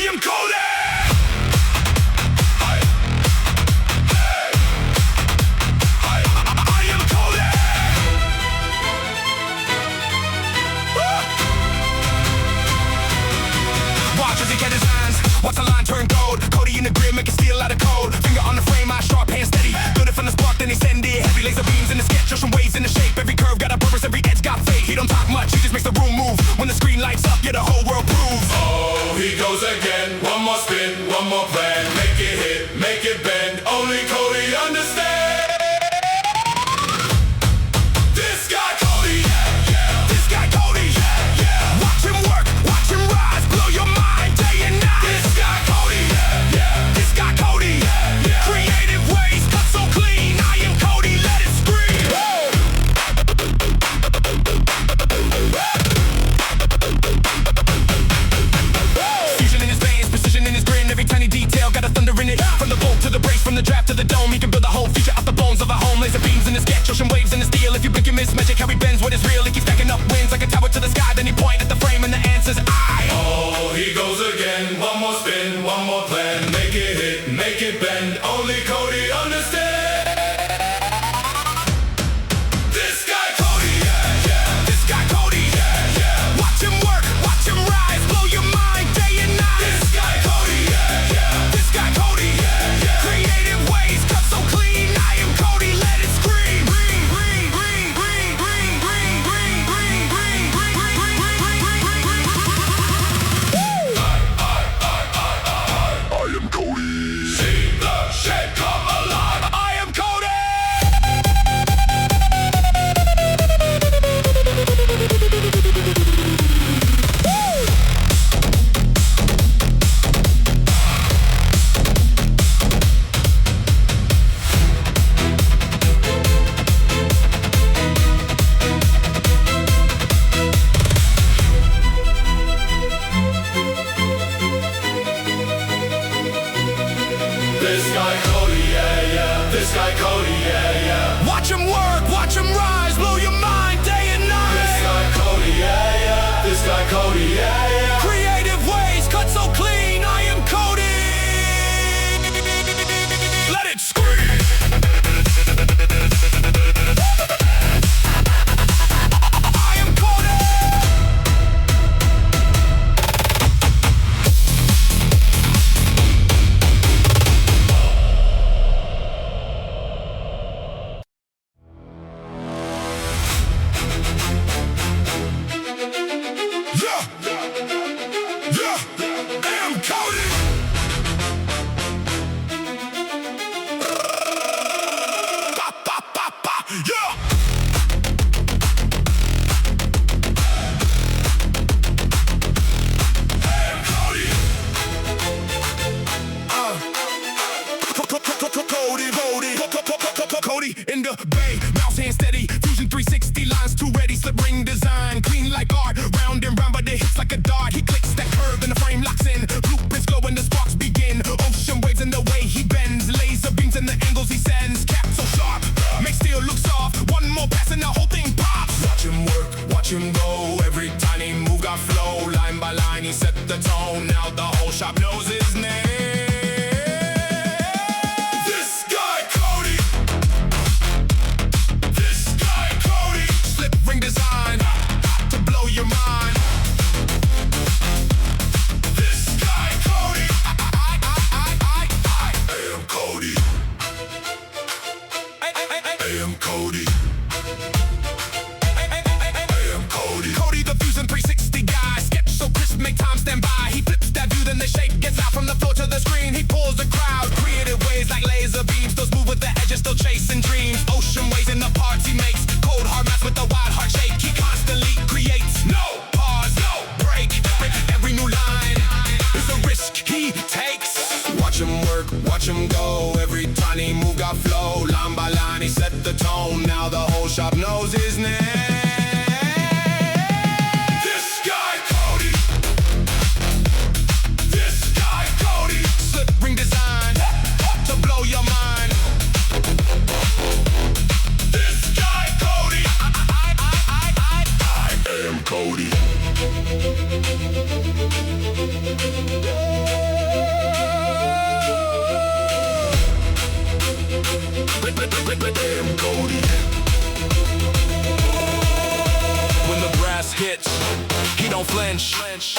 am Cody. Watch the line turn gold. Cody in the grid, make it steel out of code. Finger on the frame, eye sharp, hand steady. Good it from the spark, then he send it. Heavy laser beams in the sketch, ocean waves in the shape. Every curve got a purpose, every edge got fate. He don't talk much, he just makes the room move. When the screen lights up, yeah, the whole world proves. Oh, he goes again. One more spin, one more plan. Make it hit, make it bend. Only Cody understands. This guy Cody, yeah. This guy Cody, yeah. Watch him work, watch him rise, blow your mind day and night. This guy Cody, This guy Cody, creative ways, cut so clean. I am Cody, let it scream. Fusion in his veins, precision in his grin. Every tiny detail got a thunder in it. From the bolt to the brace, from the draft to the dome, he can build a whole future out the bones of a home. Laser beams in the sketch, ocean waves in the steel. If you blink, you miss magic. How he bends what is real. He keeps stacking up wins like a tower to the sky. Then he point at the frame and the answer's I. Oh, he goes again. One more spin, one more plan. Make it hit, make it bend. Only Cody understands. This guy Cody, This guy Cody, watch him work, watch him rise, blow your mind day and night. This guy Cody, This guy Cody, creative ways, cut so clean. I am Cody, let it scream. I am Cody. See the shed come alive. I am Cody. This guy Cody, This guy Cody, Watch him work, watch him rise, blow your mind day and This night. guy Cody, This guy Cody, Creative ways, cut so clean. I am Cody. Let it scream. I am Cody. I am Cody. Ba, ba, ba, ba, yeah. Cody in the bay, mouse hand steady, fusion 360 lines too ready, slip ring design, clean like art, round and round, but it hits like a dart. He clicks that curve and the frame locks in, blueprints glow and the sparks begin. Ocean waves in the way he bends, laser beams and the angles he sends. Cap so sharp, makes steel look soft. One more pass and the whole thing pops. Watch him work, watch him go. Every tiny move got flow, line by line he set the tone. Now the whole shop knows his name. Design to blow your mind. This guy Cody, I am Cody. I am Cody. I am Cody. Cody the Fusion 360 guy. Sketch so crisp, make time stand by. He flips that view, then the shape gets out from the floor to the screen. He pulls the crowd, creative ways like laser beams. Still smooth with the edges, still chasing dreams. Ocean waves in the parts he makes. Cold hard math with the wild heart shake. He constantly creates. No pause, no break. Every new line is a risk he takes. Watch him work, watch him go. Every tiny move got flow. Line by line he set the tone. Now the whole shop knows his name. This guy Cody. This guy Cody. Slip ring design to blow your mind. This guy Cody. I am Cody. flinch.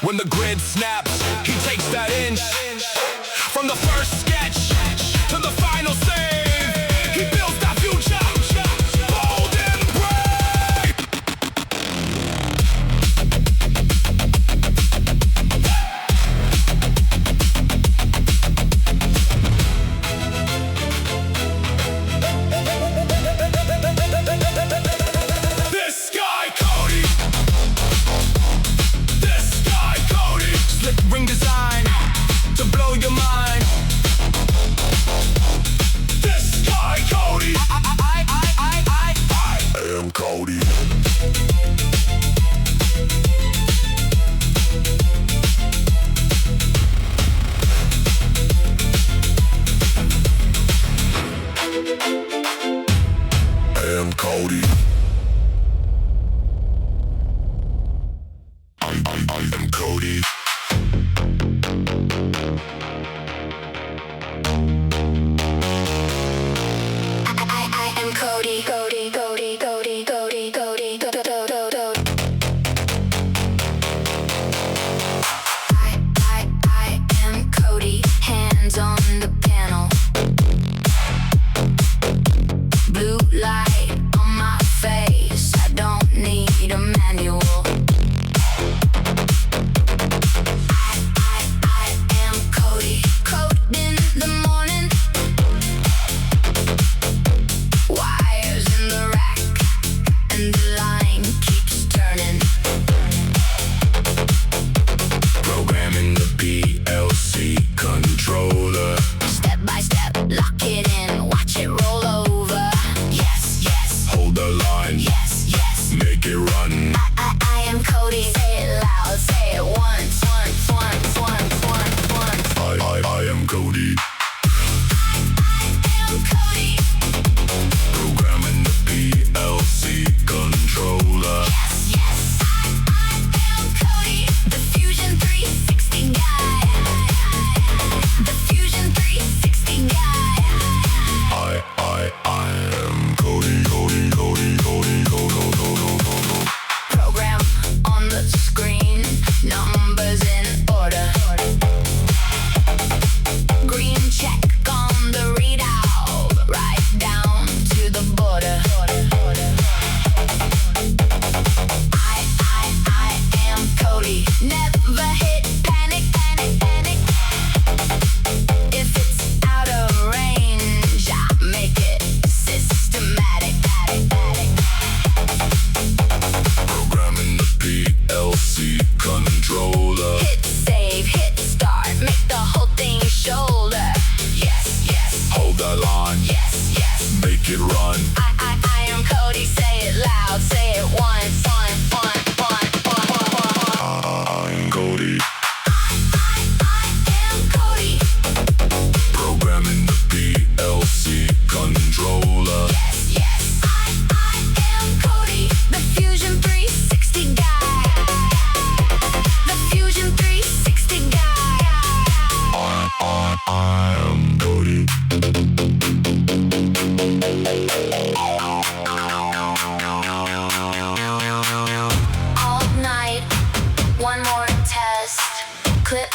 When the grid snaps, he takes that inch. From the first sketch to the final save, he builds that future, bold and brave. This guy Cody. This guy Cody. Slick ring design to blow your mind. This guy Cody. I am Cody. I am Cody. I am Cody. I am Cody, Cody, Cody, Cody, Cody, Cody, do, do, do, do, do. I am Cody, hands on the panel. Blue light on my face, I don't need a manual. I am Cody, code in the morning. Wires in the rack, and the line keeps turning. Programming the PLC controller. Step by step, lock it in, watch it roll over. Yes, yes, Hold the line, yes, yes. make it run. I am Cody, say it loud, say it once, once, once, once, once, once. I am Cody. I am Cody. Programming the PLC controller. Yes, yes. I am Cody, the Fusion 360 guy. The Fusion 360 guy. I am Cody, Cody, Cody, Cody, Cody. Program on the screen, numbers in order. Green check on the readout, right down to the border. I am Cody, never hit panic, panic, panic. If it's out of range, I make it systematic. Programming the PLC controller. Hit save, hit start, make the whole thing shoulder. Yes, yes, Hold that line, yes, yes. make it run. I am Cody, say it loud, say it once, once, once, once, once, once. I'm Cody. I am Cody. Programming the PLC controller. Yes, yes. I am Cody, the Fusion 360 guy. The Fusion 360 guy. I am Cody. All night, one more test. Clip